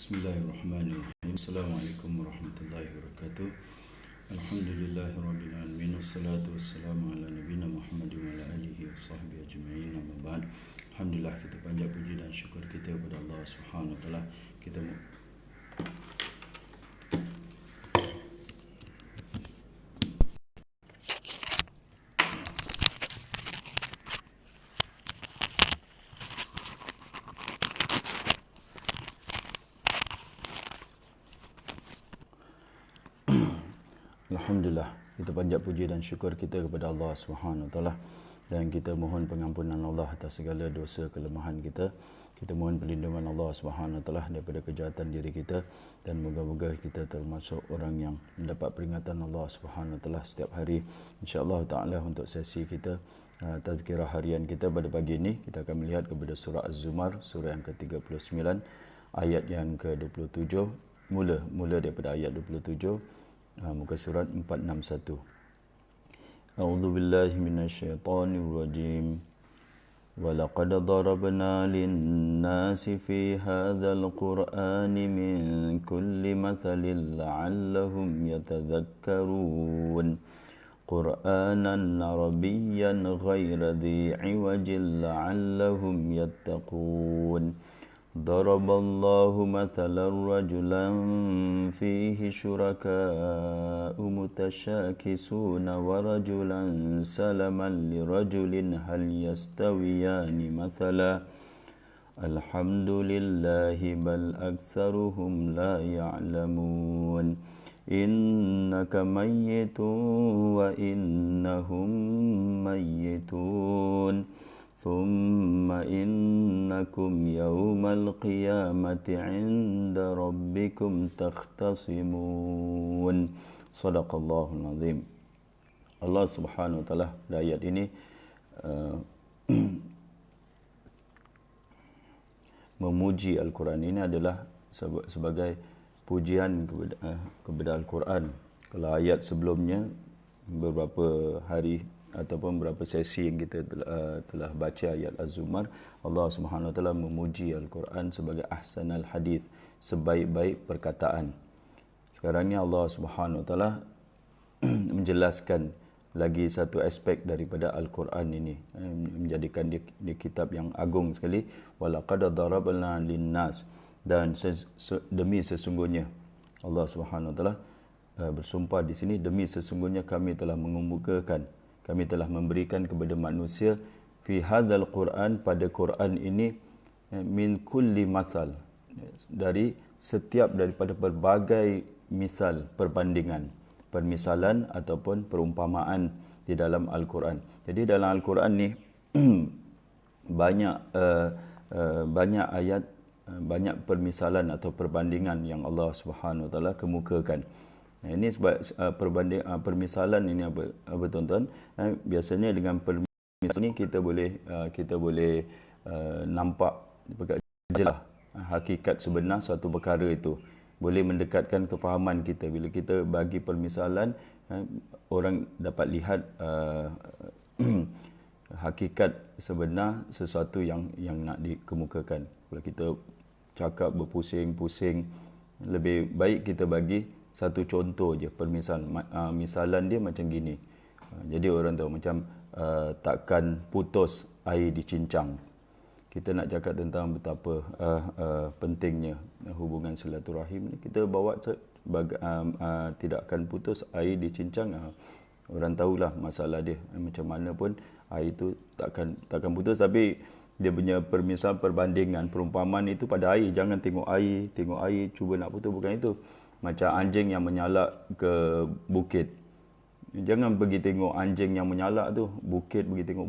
Bismillahirrahmanirrahim. Assalamualaikum warahmatullahi wabarakatuh. Alhamdulillahirabbil alamin. Wassalatu wassalamu ala nabiyina Muhammadin wa ala alihi washabbihi ajma'in. Amma ba'd. Alhamdulillah, kita panjat puji dan syukur kita kepada Allah Subhanahu wa taala. Kita Alhamdulillah, kita panjat puji dan syukur kita kepada Allah Subhanahu wa taala, dan kita mohon pengampunan Allah atas segala dosa kelemahan kita. Kita mohon perlindungan Allah Subhanahu wa taala daripada kejahatan diri kita, dan moga-moga kita termasuk orang yang mendapat peringatan Allah Subhanahu wa taala setiap hari. Insya-Allah taala untuk sesi kita tazkirah harian kita pada pagi ini, kita akan melihat kepada surah Az-Zumar, surah yang ke-39, ayat yang ke-27, mula daripada ayat 27, muka surat 461. A'udzu billahi minasyaitonir rajim. Wa laqad darabna lin-nasi fi hadzal qur'ani min kulli mathalin la'allahum yatadhakkarun. Qur'anan arabiyyan ghayra dhi 'iwajin la'allahum yattaqun. ضرب الله مثلا رجلا فيه شركاء متشاكسون ورجلا سلما لرجل هل يستويان مثلا الحمد لله بل أكثرهم لا يعلمون إنك ميت وإنهم ميتون ثم إنكم يوم القيامة عند ربكم تختصمون. Sadaqallahul Azim. Allah Subhanahu wa taala pada ayat ini memuji Al-Quran. Ini adalah sebagai pujian kepada Al-Quran. Kalau ayat sebelumnya, beberapa hari ataupun beberapa sesi yang kita telah baca ayat Az-Zumar, Allah Subhanahu wa taala memuji Al-Quran sebagai ahsanal hadis, sebaik-baik perkataan. Sekarang ni Allah Subhanahu wa taala menjelaskan lagi satu aspek daripada Al-Quran ini, menjadikan dia kitab yang agung sekali. Walaqad darabna lin-nas, dan demi sesungguhnya, Allah Subhanahu wa taala bersumpah di sini, demi sesungguhnya kami telah mengemukakan, kami telah memberikan kepada manusia fi hadzal Quran, pada Quran ini, min kulli mathal, dari setiap daripada berbagai misal, perbandingan, permisalan ataupun perumpamaan di dalam Al-Quran. Jadi dalam Al-Quran ni banyak ayat, banyak permisalan atau perbandingan yang Allah Subhanahu wa taala kemukakan. Ini sebab permisalan ini apa tuan-tuan? Biasanya dengan permisalan ini kita boleh nampak jelas hakikat sebenar suatu perkara itu. Boleh mendekatkan kefahaman kita. Bila kita bagi permisalan, orang dapat lihat hakikat sebenar sesuatu yang nak dikemukakan. Kalau kita cakap berpusing-pusing, lebih baik kita bagi satu contoh je, misalan dia macam gini. Jadi orang tahu macam takkan putus air dicincang. Kita nak cakap tentang betapa pentingnya hubungan silaturahim ni, kita bawa tidak akan putus air dicincang. Orang tahulah masalah dia, macam mana pun air itu takkan putus. Tapi dia punya permisalan, perbandingan, perumpamaan itu pada air. Jangan tengok air cuba nak putus, bukan itu. Macam anjing yang menyalak ke bukit. Jangan pergi tengok anjing yang menyalak tu, bukit, pergi tengok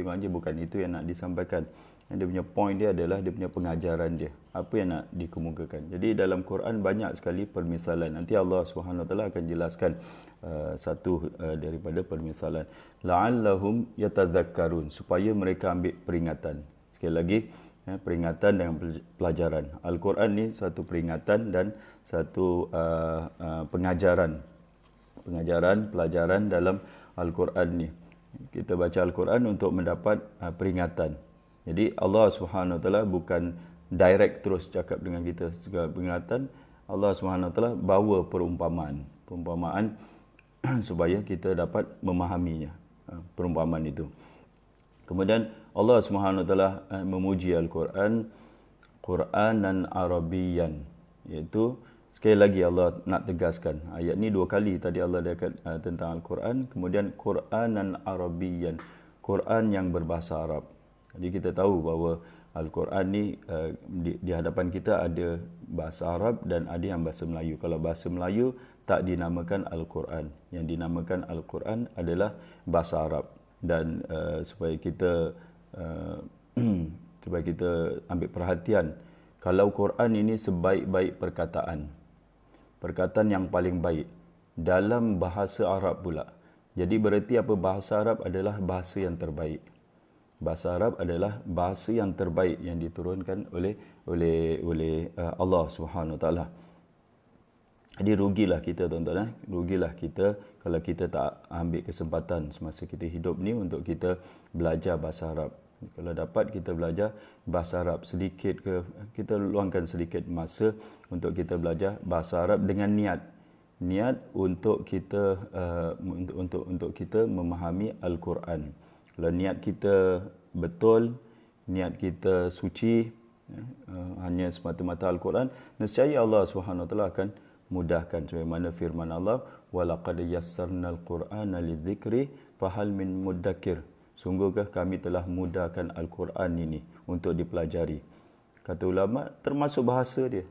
anjing. Bukan itu yang nak disampaikan. Dia punya point dia adalah dia punya pengajaran dia, apa yang nak dikemukakan. Jadi dalam Quran banyak sekali permisalan. Nanti Allah Subhanahu wa taala akan jelaskan satu daripada permisalan. La'allahum yatadhakkarun, supaya mereka ambil peringatan. Sekali lagi, peringatan dengan pelajaran. Al-Quran ni satu peringatan dan satu pelajaran dalam Al-Quran ni. Kita baca Al-Quran untuk mendapat peringatan. Jadi Allah Subhanahu wa taala bukan direct terus cakap dengan kita. Segala peringatan Allah SWT bawa perumpamaan supaya kita dapat memahaminya, perumpamaan itu. Kemudian Allah SWT memuji Al-Quran Quranan Arabiyan, iaitu sekali lagi Allah nak tegaskan ayat ni 2 kali. Tadi Allah dah tentang Al-Quran, kemudian Quranan Arabiyan, Quran yang berbahasa Arab. Jadi kita tahu bahawa Al-Quran ni di hadapan kita ada bahasa Arab dan ada yang bahasa Melayu. Kalau bahasa Melayu tak dinamakan Al-Quran, yang dinamakan Al-Quran adalah bahasa Arab. Dan supaya kita supaya kita ambil perhatian, kalau Quran ini sebaik-baik perkataan yang paling baik dalam bahasa Arab pula. Jadi bererti apa? Bahasa Arab adalah bahasa yang terbaik. Bahasa Arab adalah bahasa yang terbaik yang diturunkan oleh Allah Subhanahu Wa Taala. Jadi rugilah kita tuan-tuan, rugilah kita kalau kita tak ambil kesempatan semasa kita hidup ni untuk kita belajar bahasa Arab. Kalau dapat kita belajar bahasa Arab sedikit ke, kita luangkan sedikit masa untuk kita belajar bahasa Arab dengan niat untuk kita untuk kita memahami Al-Quran. Kalau niat kita betul, niat kita suci, hanya semata-mata Al-Quran, nescaya Allah Subhanahu Wa Taala akan mudahkan. Sebagaimana firman Allah, walaqad yassarnal Qur'ana lidzikri fahal min muddakir. Sungguhkah kami telah mudahkan Al-Quran ini untuk dipelajari. Kata ulama, termasuk bahasa dia.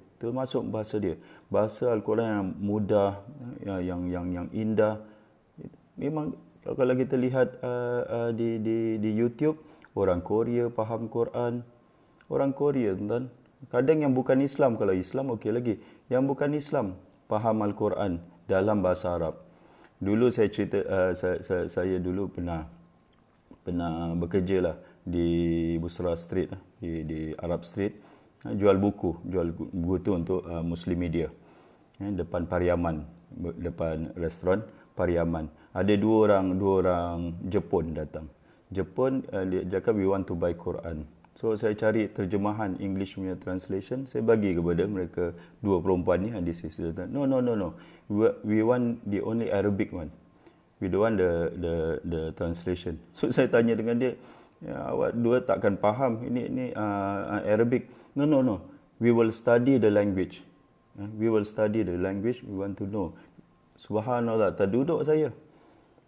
Bahasa Al-Quran yang mudah, yang indah. Memang kalau kita lihat di YouTube, orang Korea faham Quran. Orang Korea, tuan-tuan. Kadang yang bukan Islam, kalau Islam okey lagi. Yang bukan Islam faham Al-Quran dalam bahasa Arab. Dulu saya cerita, saya dulu pernah bekerja lah di Busra Street, di Arab Street, jual buku tu untuk Muslim Media, depan Pariaman, depan restoran Pariaman. Ada dua orang Jepun datang. Jepun, dia cakap we want to buy Quran. So saya cari terjemahan English punya translation, saya bagi kepada mereka, dua perempuan ni, this is no, we want the only Arabic one. We don't want the translation. So saya tanya dengan dia, awak dua takkan faham ini Arabic. No. We will study the language. We will study the language. We want to know. Subhanallah, terduduk saya.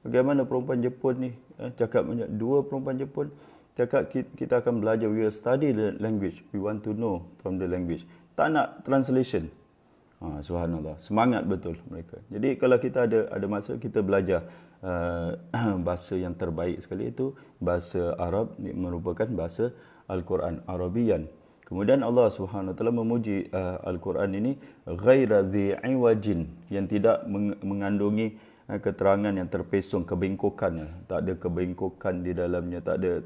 Bagaimana perempuan Jepun ni cakap banyak. Dua perempuan Jepun cakap kita akan belajar. We will study the language. We want to know from the language. Tak nak translation. Subhanallah, semangat betul mereka. Jadi kalau kita ada masa, kita belajar bahasa yang terbaik sekali itu bahasa Arab, merupakan bahasa Al-Quran Arabiyan. Kemudian Allah Subhanahu Wa Taala memuji Al-Quran ini ghaira dhi-iwajin, yang tidak mengandungi keterangan yang terpesong, kebengkokan. Tak ada kebengkokan di dalamnya, tak ada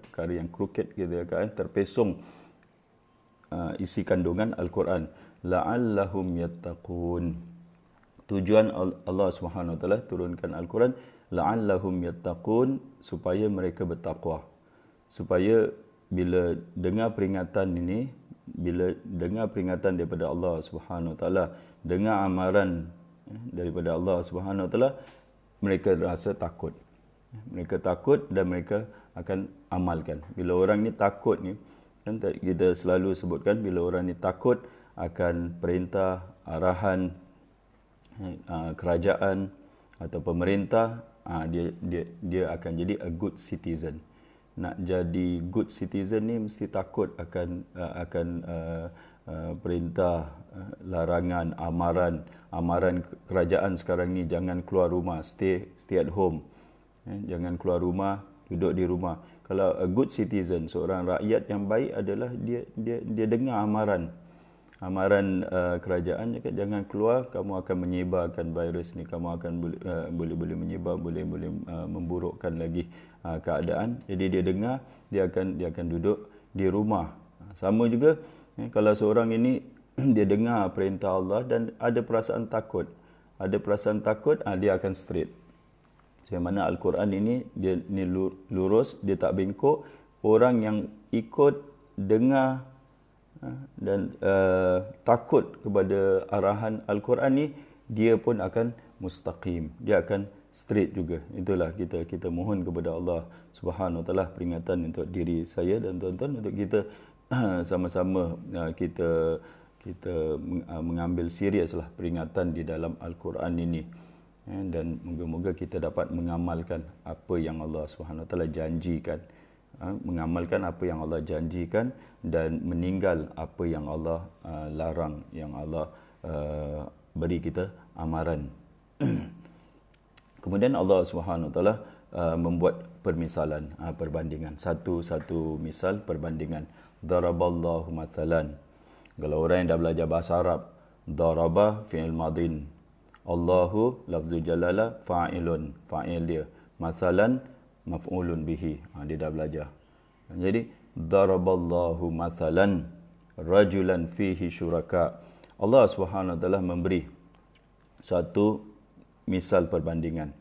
perkara yang crooked gitu kan, terpesong isi kandungan Al-Quran. La'allahum yattaqun. Tujuan Allah Subhanahu Wa Taala turunkan Al-Quran, la'allahum yattaqun, supaya mereka bertakwa. Supaya bila dengar peringatan ini, bila dengar peringatan daripada Allah Subhanahu Wa Taala, dengar amaran daripada Allah Subhanahu Wa Taala, mereka rasa takut. Mereka takut dan mereka akan amalkan. Bila orang ni takut ni, kan kita selalu sebutkan, bila orang ni takut akan perintah, arahan kerajaan atau pemerintah, dia akan jadi a good citizen. Nak jadi good citizen ni mesti takut akan perintah, larangan, amaran kerajaan sekarang ni, jangan keluar rumah, stay at home. Jangan keluar rumah, duduk di rumah. Kalau a good citizen, seorang rakyat yang baik adalah dia dengar amaran kerajaan, jangan keluar, kamu akan menyebarkan virus ni, kamu akan boleh menyebar, boleh memburukkan lagi keadaan. Jadi dia dengar, dia akan duduk di rumah. Sama juga kalau seorang ini dia dengar perintah Allah dan ada perasaan takut, dia akan straight. Sebagaimana Al-Quran ini, dia ni lurus, dia tak bengkok. Orang yang ikut dengar dan takut kepada arahan Al-Quran ni, dia pun akan mustaqim, dia akan straight juga. Itulah kita mohon kepada Allah Subhanahu Wa Taala, peringatan untuk diri saya dan tuan-tuan, untuk kita sama-sama kita mengambil seriuslah peringatan di dalam Al-Quran ini, dan moga-moga kita dapat mengamalkan apa yang Allah Subhanahu Wa Taala janjikan, mengamalkan apa yang Allah janjikan dan meninggal apa yang Allah larang, yang Allah beri kita amaran. Kemudian Allah Subhanahu Wa Taala membuat permisalan, perbandingan, satu misal perbandingan. Daraballahu mathalan. Kalau orang yang dah belajar bahasa Arab, daraba fi'il madin, Allahu lafzul jalalah fa'ilun, fa'il dia, mathalan maf'ulun bihi, dia dah belajar. Jadi daraballahu mathalan rajulan fihi syuraka. Allah Subhanahu Wa Taala memberi satu misal perbandingan.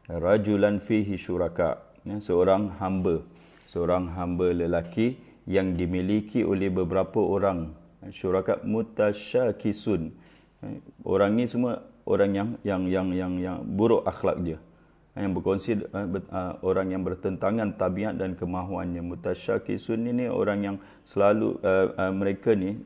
Rajulan fihi syuraka, seorang hamba lelaki yang dimiliki oleh beberapa orang. Syuraka mutasyakisun. Orang ni semua orang yang buruk akhlak dia, yang berkongsi orang yang bertentangan tabiat dan kemahuannya. Mutasyakisun ini orang yang selalu mereka ni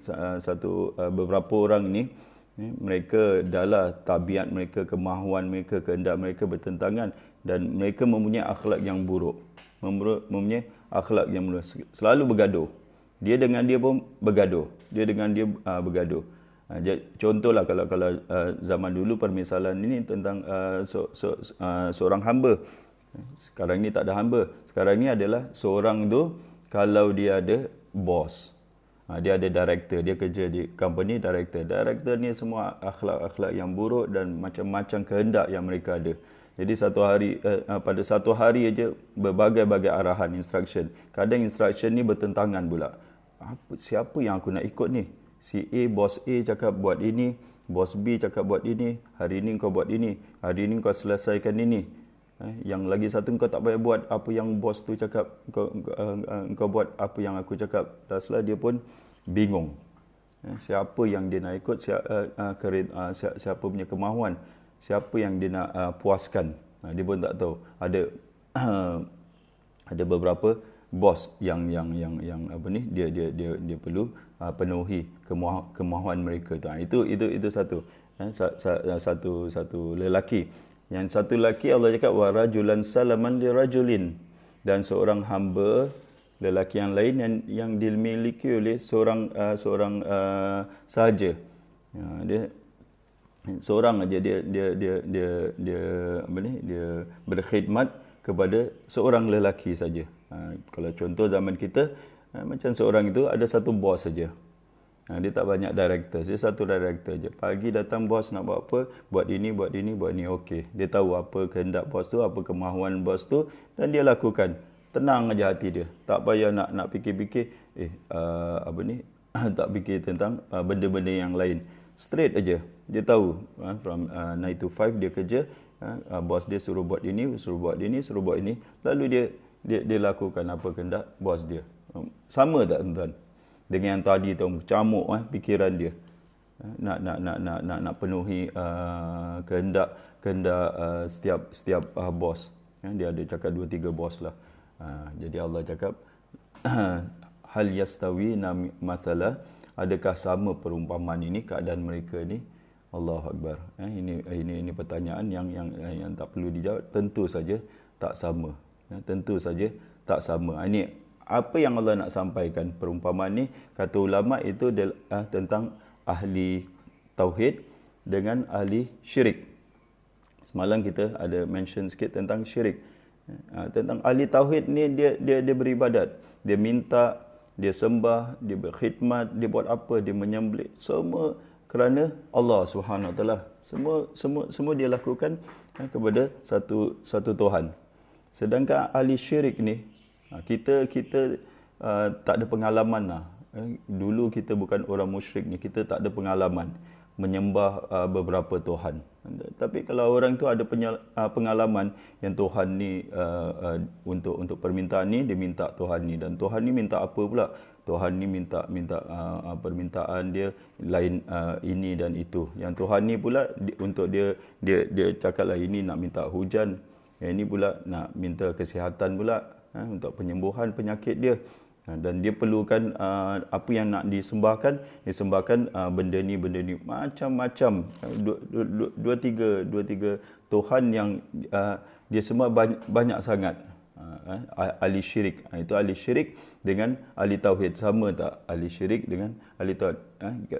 beberapa orang ni, mereka adalah tabiat mereka, kemahuan mereka, kehendak mereka bertentangan, dan mereka mempunyai akhlak yang buruk, mempunyai akhlak yang buruk, selalu bergaduh. Dia dengan dia pun bergaduh, dia dengan dia bergaduh. Contohlah kalau zaman dulu permisalan ini tentang seorang hamba. Sekarang ni tak ada hamba. Sekarang ni adalah seorang tu, kalau dia ada bos, dia ada director, dia kerja di company, director ni semua akhlak-akhlak yang buruk dan macam-macam kehendak yang mereka ada. Jadi pada satu hari aja berbagai-bagai arahan, instruction. Kadang instruction ni bertentangan pula. Siapa yang aku nak ikut ni? Si A, bos A cakap buat ini, bos B cakap buat ini, hari ini kau buat ini, hari ini kau selesaikan ini. Yang lagi satu, kau tak payah buat apa yang bos tu cakap, kau buat apa yang aku cakap. Daslah dia pun bingung. Siapa yang dia nak ikut, siapa punya kemahuan, siapa yang dia nak puaskan. Dia pun tak tahu. Ada beberapa bos yang apa ni, dia perlu penuhi kemahuan mereka tu. Itu satu lelaki. Yang satu lelaki Allah cakap wa rajulan salaman li rajulin, dan seorang hamba lelaki yang lain yang dimiliki oleh seorang sahaja. Dia seorang aja, dia apa ni, dia berkhidmat kepada seorang lelaki saja. Kalau contoh zaman kita, macam seorang itu ada satu bos saja. Dia tak banyak director, dia satu director je. Pagi datang bos nak buat apa, buat ini, okey. Dia tahu apa kehendak bos tu, apa kemahuan bos tu, dan dia lakukan. Tenang aja hati dia. Tak payah nak fikir-fikir apa ni, tak fikir tentang benda-benda yang lain. Straight aja. Dia tahu from 9 to 5 dia kerja, bos dia suruh buat ini, suruh buat ini, lalu dia lakukan apa kehendak bos dia. Sama tak tuan-tuan? Dengan yang tadi tu camuk fikiran dia. Nak penuhi kehendak setiap bos. Dia ada cakap 2-3 bos lah. Jadi Allah cakap hal yastawi mathala, adakah sama perumpamaan ini, keadaan mereka ni? Allahu Akbar. Ini pertanyaan yang tak perlu dijawab. Tentu saja tak sama. Tentu saja tak sama. Ini apa yang Allah nak sampaikan. Perumpamaan ni, kata ulama, itu tentang ahli tauhid dengan ahli syirik. Semalam kita ada mention sikit tentang syirik. Tentang ahli tauhid ni, dia beribadat, dia minta, dia sembah, dia berkhidmat, dia buat apa, dia menyembelih, semua kerana Allah Subhanahu Wa Taala. Semua dia lakukan kepada satu Tuhan. Sedangkan ahli syirik ni, kita tak ada pengalaman lah. Dulu kita bukan orang musyrik ni, kita tak ada pengalaman menyembah beberapa Tuhan. Tapi kalau orang tu ada pengalaman yang Tuhan ni untuk permintaan ni, dia minta Tuhan ni, dan Tuhan ni minta apa pula? Tuhan ni minta permintaan dia lain, ini dan itu. Yang Tuhan ni pula untuk dia cakaplah ini nak minta hujan, yang ini pula nak minta kesihatan pula, untuk penyembuhan penyakit dia. Dan dia perlukan apa yang nak disembahkan benda ni macam-macam, dua tiga Tuhan yang dia semua banyak sangat. Ahli syirik, itu ahli syirik dengan ahli tauhid, sama tak ahli syirik dengan ahli tauhid?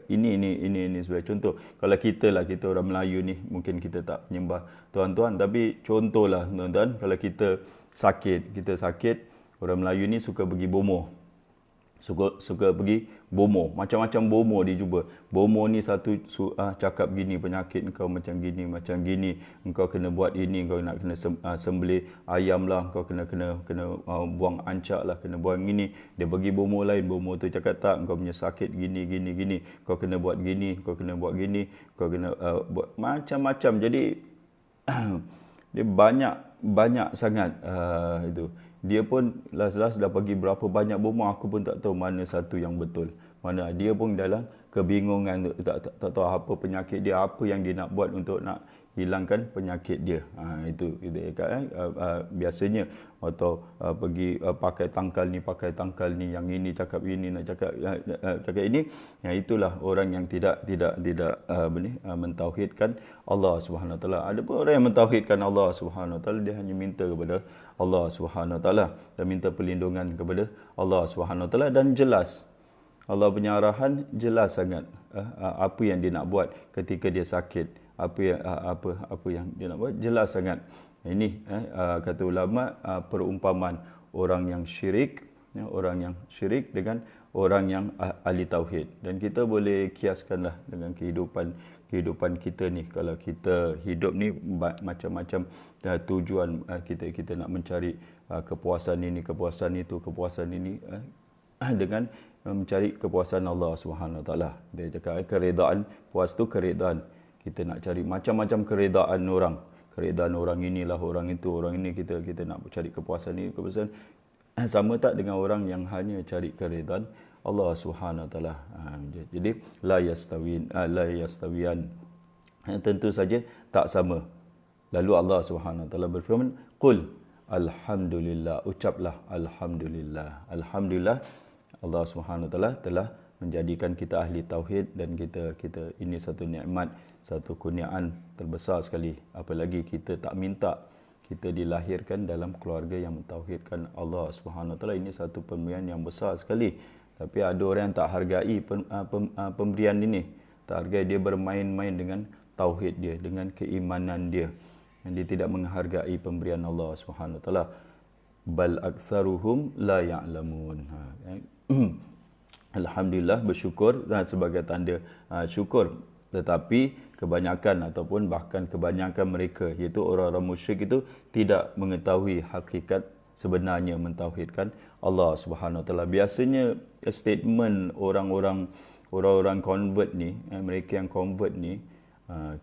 Ini sebagai contoh. Kalau kita orang Melayu ni, mungkin kita tak menyembah tuan-tuan, tapi contohlah tuan-tuan, kalau kita sakit, orang Melayu ni suka pergi bomoh. Suka pergi bomoh, macam-macam bomoh dia jumpa. Bomoh ni satu cakap gini, penyakit engkau macam gini, engkau kena buat ini, engkau nak kena sembelih ayam lah, engkau kena buang ancak lah, kena buang ini. Dia pergi bomoh lain, bomoh tu cakap tak, engkau punya sakit gini, kau kena buat gini, kau kena buat gini, kau kena buat macam-macam. Jadi dia banyak sangat itu. Dia pun last dah pergi berapa banyak bomoh, aku pun tak tahu mana satu yang betul. Mana dia pun dalam kebingungan, tak tahu apa penyakit dia, apa yang dia nak buat untuk nak hilangkan penyakit dia. Itu biasanya, atau pergi pakai tangkal ni, yang ini cakap ini, nak cakap ini. Itulah orang yang tidak mentauhidkan Allah Subhanahu Wa Taala. Ada pun orang yang mentauhidkan Allah Subhanahu Wa Taala, dia hanya minta kepada Allah Subhanahu Wa Taala dan minta perlindungan kepada Allah Subhanahu Wa Taala, dan jelas Allah punya arahan jelas sangat apa yang dia nak buat ketika dia sakit, apa yang dia nak buat jelas sangat. Ini kata ulama, perumpamaan orang yang syirik dengan orang yang ahli tauhid. Dan kita boleh kiaskanlah dengan kehidupan kita ni. Kalau kita hidup ni macam-macam tujuan, kita nak mencari kepuasan ini, kepuasan itu, kepuasan ini, dengan mencari kepuasan Allah Subhanahu Wa Taala. Dia cakap keredaan, puas tu keredaan. Kita nak cari macam-macam keredaan orang inilah, orang itu, orang ini, kita nak cari kepuasan ini, kepuasan. Sama tak dengan orang yang hanya cari keredaan Allah Subhanahu Wa Taala? Jadi la yastawiyan, tentu saja tak sama. Lalu Allah Subhanahu Wa Taala berfirman, qul alhamdulillah, ucaplah alhamdulillah Allah Subhanahu Wa Taala telah menjadikan kita ahli tauhid, dan kita ini satu nikmat, satu kurniaan terbesar sekali. Apalagi kita tak minta, kita dilahirkan dalam keluarga yang mentauhidkan Allah Subhanahu Wa Taala. Ini satu pemberian yang besar sekali. Tapi ada orang yang tak hargai pemberian ini, tak hargai. Dia bermain-main dengan tauhid dia, dengan keimanan dia. Dia tidak menghargai pemberian Allah Subhanahu Wa Taala. Bal aktsaruhum la ya'lamun. Alhamdulillah, bersyukur sebagai tanda syukur. Tetapi kebanyakan ataupun bahkan kebanyakan mereka, iaitu orang-orang musyrik itu, tidak mengetahui hakikat sebenarnya mentauhidkan Allah Subhanahu Wa Taala. Biasanya statement orang-orang convert ni, mereka yang convert ni,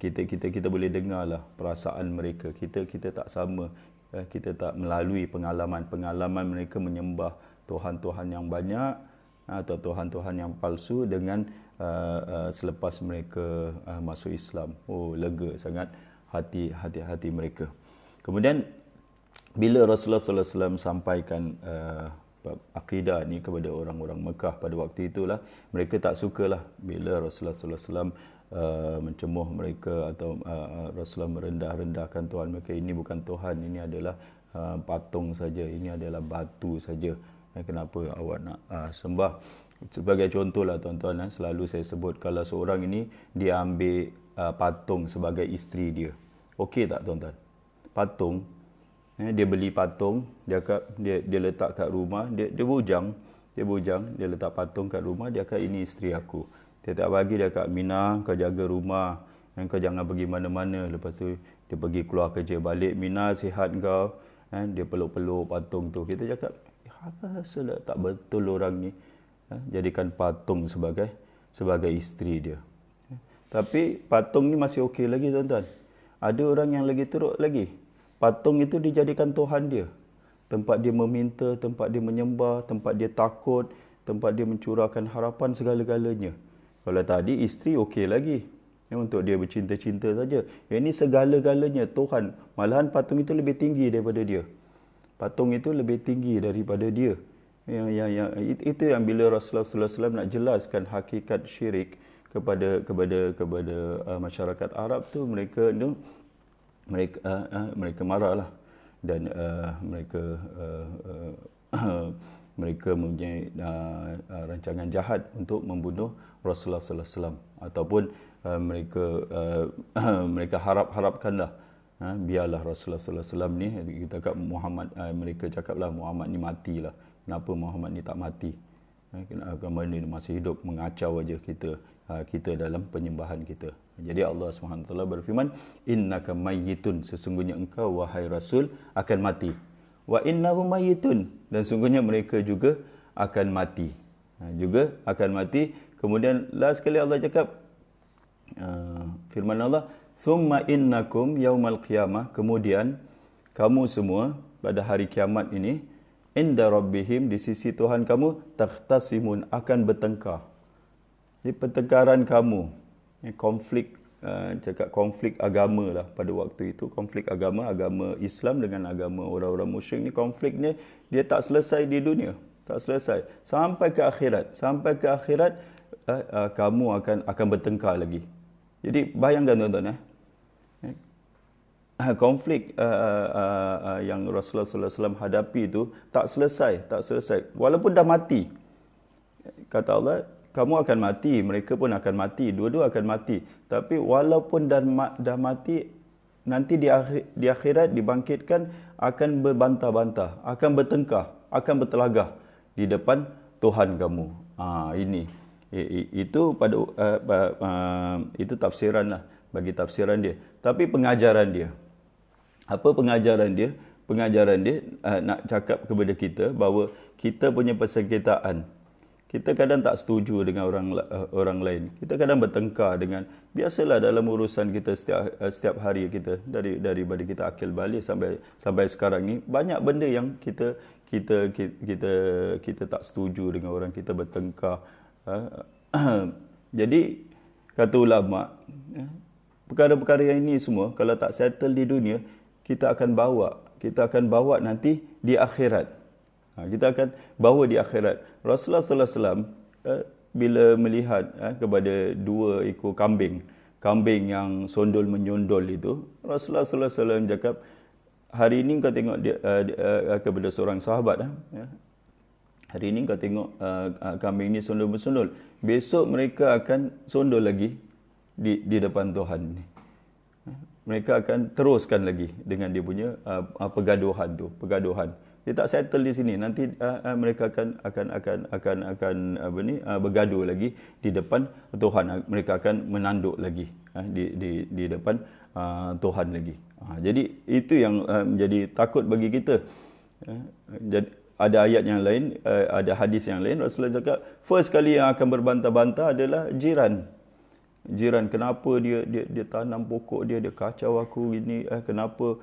kita boleh dengarlah perasaan mereka. Kita tak sama. Kita tak melalui pengalaman mereka menyembah Tuhan-Tuhan yang banyak atau Tuhan-Tuhan yang palsu dengan selepas mereka masuk Islam. Lega sangat hati mereka. Kemudian bila Rasulullah sallallahu alaihi wasallam sampaikan akidah ni kepada orang-orang Mekah pada waktu itulah, mereka tak sukalah bila Rasulullah sallallahu alaihi wasallam mencemuh mereka, atau Rasulullah merendah-rendahkan Tuhan mereka. Ini bukan Tuhan, ini adalah patung saja, ini adalah batu saja. Kenapa awak nak sembah? Sebagai contohlah tuan-tuan, selalu saya sebut, kalau seorang ini dia ambil patung sebagai isteri dia, okey tak tuan-tuan? Patung, dia beli patung, dia letak kat rumah, dia bujang, dia letak patung kat rumah, dia kata ini isteri aku. Tiap-tiap pagi dia kata, Mina, kau jaga rumah, kau jangan pergi mana-mana. Lepas tu dia pergi keluar kerja, balik, Mina sihat kau. Dia peluk-peluk patung tu. Kita cakap, apa salah, tak betul orang ni jadikan patung sebagai isteri dia. Tapi patung ni masih okey lagi tuan-tuan. Ada orang yang lagi teruk lagi. Patung itu dijadikan Tuhan dia. Tempat dia meminta, tempat dia menyembah, tempat dia takut, tempat dia mencurahkan harapan segala-galanya. Kalau tadi isteri okey lagi, untuk dia bercinta-cinta saja. Yang ini segala-galanya Tuhan. Malahan patung itu lebih tinggi daripada dia. Patung itu lebih tinggi daripada dia. Itu yang bila Rasulullah SAW nak jelaskan hakikat syirik kepada masyarakat Arab tu, mereka marahlah, dan mereka mempunyai rancangan jahat untuk membunuh Rasulullah SAW, ataupun mereka harapkanlah biarlah Rasulullah SAW ni, kita cakap Muhammad, mereka cakaplah Muhammad ni matilah. Kenapa Muhammad ni tak mati? Kenapa dia masih hidup, mengacau aja kita dalam penyembahan kita. Jadi Allah SWT berfirman, innaka mayyitun, sesungguhnya engkau wahai Rasul akan mati. Wa innahum mayyitun, dan sungguhnya mereka juga akan mati. Juga akan mati. Kemudian last sekali Allah cakap, firman Allah, summa innakum yaumal qiyamah, kemudian kamu semua pada hari kiamat ini, inda rabbihim, di sisi Tuhan kamu, takhtasimun, akan bertengkar. Jadi pertengkaran kamu, konflik, cakap konflik agama lah pada waktu itu, konflik agama Islam dengan agama orang-orang musyrik ni, konfliknya dia tak selesai di dunia, tak selesai sampai ke akhirat. Sampai ke akhirat kamu akan bertengkar lagi. Jadi bayangkan tuan-tuan, konflik yang Rasulullah SAW hadapi itu tak selesai. Walaupun dah mati, kata Allah, kamu akan mati, mereka pun akan mati, dua-dua akan mati. Tapi walaupun dah mati, nanti di akhirat dibangkitkan, akan berbantah-bantah, akan bertengkar, akan bertelagah di depan Tuhan kamu. Itu tafsiran lah, bagi tafsiran dia. Tapi pengajaran dia, apa pengajaran dia? Pengajaran dia nak cakap kepada kita bahawa kita punya persengketaan, kita kadang tak setuju dengan orang lain. Kita kadang bertengkar dengan, biasalah dalam urusan kita setiap hari kita, daripada kita akil balik sampai sekarang ni, banyak benda yang kita tak setuju dengan orang, kita bertengkar. Jadi kata ulama, perkara-perkara yang ini semua kalau tak settle di dunia, kita akan bawa nanti di akhirat. Kita akan bawa di akhirat. Rasulullah SAW bila melihat kepada 2 ekor kambing yang sondol menyondol itu, Rasulullah SAW cakap, hari ini kau tengok dia, kepada seorang sahabat, hari ini kau tengok kambing ni sondol bersondol, besok mereka akan sondol lagi di depan Tuhan ni. Mereka akan teruskan lagi dengan dia punya pergaduhan. Dia tak settle di sini, nanti mereka akan bergaduh lagi di depan Tuhan. Mereka akan menanduk lagi di depan Tuhan lagi. Jadi itu yang menjadi takut bagi kita. Jadi ada ayat yang lain, ada hadis yang lain, Rasulullah cakap, first kali yang akan berbantah-bantah adalah jiran. Kenapa dia tanam pokok dia kacau aku gini, kenapa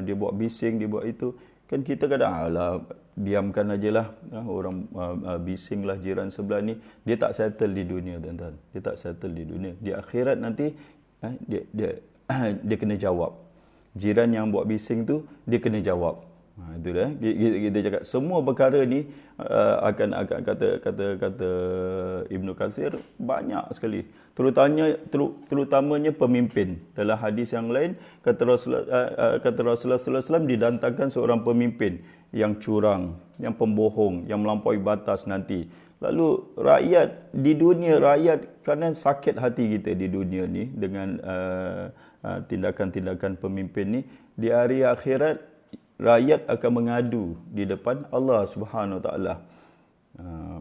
dia buat bising, dia buat itu. Kan kita kadang, diamkan ajalah, orang bisinglah jiran sebelah ni. Dia tak settle di dunia, tuan-tuan. Dia tak settle di dunia. Di akhirat nanti dia kena jawab. Jiran yang buat bising tu, dia kena jawab. Itu dah. Kita cakap semua perkara ni akan kata Ibnu Katsir banyak sekali. Terutamanya pemimpin. Dalam hadis yang lain kata Rasulullah SAW didatangkan seorang pemimpin yang curang, yang pembohong, yang melampaui batas nanti. Lalu rakyat di dunia, kerana sakit hati kita di dunia ni dengan tindakan-tindakan pemimpin ni, di hari akhirat rakyat akan mengadu di depan Allah Subhanahu Wa Taala.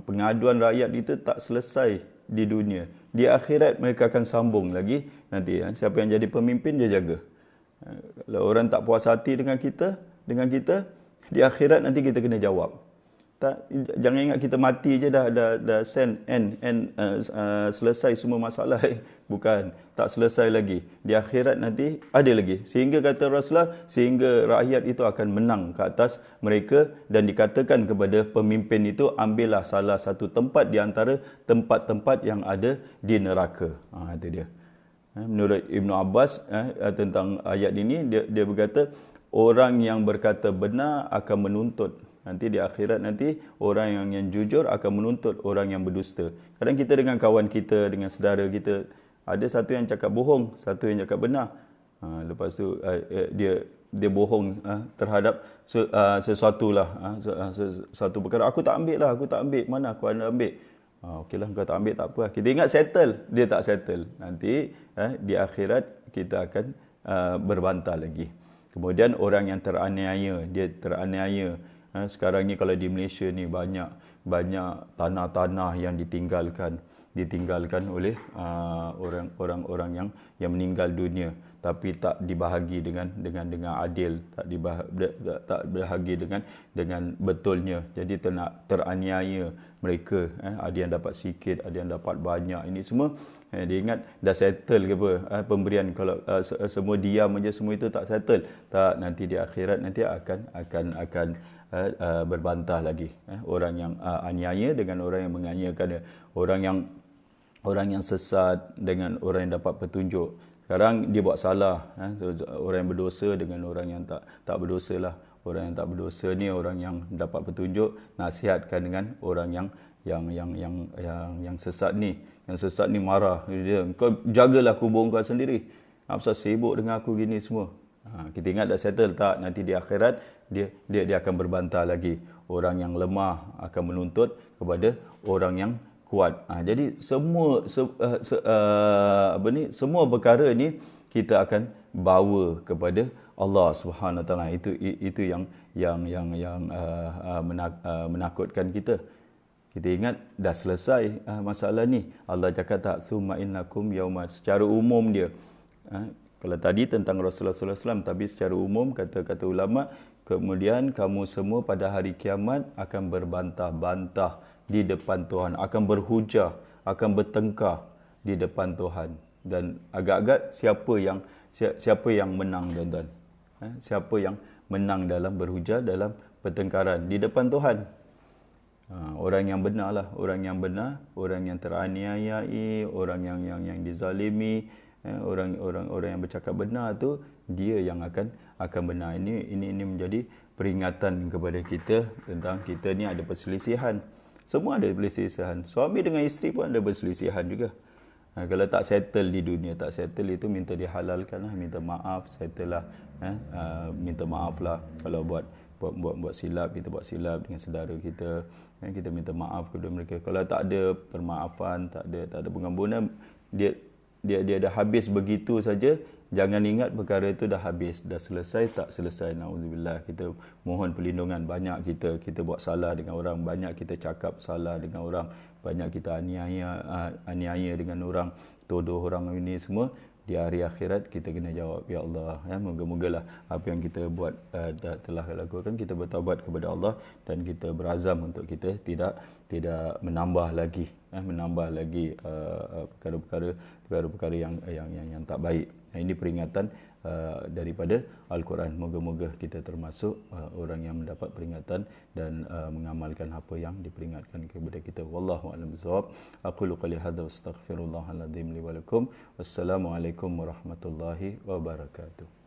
Pengaduan rakyat itu tak selesai di dunia. Di akhirat mereka akan sambung lagi nanti. Siapa yang jadi pemimpin dia jaga. Kalau orang tak puas hati dengan kita, di akhirat nanti kita kena jawab. Tak, jangan ingat kita mati je dah send selesai semua masalah. Bukan, tak selesai lagi. Di akhirat nanti ada lagi. Sehingga kata Rasulullah, sehingga rakyat itu akan menang ke atas mereka, dan dikatakan kepada pemimpin itu, ambillah salah satu tempat di antara tempat-tempat yang ada di neraka. Itu dia. Menurut Ibn Abbas tentang ayat ini, dia berkata, orang yang berkata benar akan menuntut. Nanti di akhirat nanti orang yang jujur akan menuntut orang yang berdusta. Kadang kita dengan kawan kita, dengan saudara kita, ada satu yang cakap bohong, satu yang cakap benar. Lepas tu dia bohong terhadap sesuatu lah, sesuatu perkara. Aku tak ambil lah, aku tak ambil. Mana aku nak ambil? Okeylah, kau tak ambil, tak apa. Kita ingat settle, dia tak settle. Nanti di akhirat kita akan berbantah lagi. Kemudian orang yang teraniaya, dia teraniaya. Sekarang ni kalau di Malaysia ni banyak tanah-tanah yang ditinggalkan oleh orang-orang yang meninggal dunia, tapi tak dibahagi dengan adil, tak dibahagi dengan betulnya. Jadi teraniaya mereka. Ada yang dapat sikit, ada yang dapat banyak. Ini semua dia ingat dah settle ke apa pemberian. Kalau semua diam aja, semua itu tak settle, tak, nanti di akhirat nanti akan berbantah lagi. Orang yang aniaya dengan orang yang menganiakan dia. Orang yang sesat dengan orang yang dapat petunjuk. Sekarang dia buat salah. Orang yang berdosa dengan orang yang tak berdosa lah. Orang yang tak berdosa ni orang yang dapat petunjuk, nasihatkan dengan orang yang sesat ni. Yang sesat ni marah. Dia, kau jagalah kubur kau sendiri. Apa sibuk dengan aku gini semua. Kita ingat dah settle, tak, nanti di akhirat dia akan berbantah lagi. Orang yang lemah akan menuntut kepada orang yang kuat. Jadi semua perkara ni kita akan bawa kepada Allah Subhanahu Wa Taala. Itu yang menakutkan kita. Kita ingat dah selesai masalah ni. Allah cakap tak, summa innakum yauma, secara umum dia. Kalau tadi tentang Rasulullah SAW, tapi secara umum kata ulama, kemudian kamu semua pada hari kiamat akan berbantah-bantah di depan Tuhan, akan berhujah, akan bertengkar di depan Tuhan. Dan agak-agak siapa yang menang, tuan-tuan? Siapa yang menang dalam berhujah, dalam pertengkaran di depan Tuhan? Orang yang benar lah, orang yang benar, orang yang teraniayai, orang yang dizalimi. Orang yang bercakap benar tu, dia yang akan benar. Ini menjadi peringatan kepada kita tentang kita ni ada perselisihan. Semua ada perselisihan. Suami dengan isteri pun ada perselisihan juga. Kalau tak settle di dunia, tak settle itu minta dihalalkan lah, minta maaf, settle lah, minta maaf lah. Kalau buat silap, kita buat silap dengan saudara kita, kita minta maaf kepada mereka. Kalau tak ada permaafan, tak ada pengampunan, dia dah habis begitu saja. Jangan ingat perkara itu dah habis, dah selesai, tak selesai. Nauzubillah, kita mohon perlindungan. Banyak kita buat salah dengan orang, banyak kita cakap salah dengan orang, banyak kita aniaya dengan orang, tuduh orang ini semua. Di hari akhirat kita kena jawab, ya Allah, moga-mogalah apa yang kita buat telah lakukan, kita bertaubat kepada Allah dan kita berazam untuk kita tidak menambah lagi perkara-perkara yang tak baik. Ini peringatan daripada Al-Quran. Moga-moga kita termasuk orang yang mendapat peringatan dan mengamalkan apa yang diperingatkan kepada kita. Wallahu a'lam bishawab. Aqulu qouli hadza wa astaghfirullahal azim li wa lakum. Wassalamualaikum warahmatullahi wabarakatuh.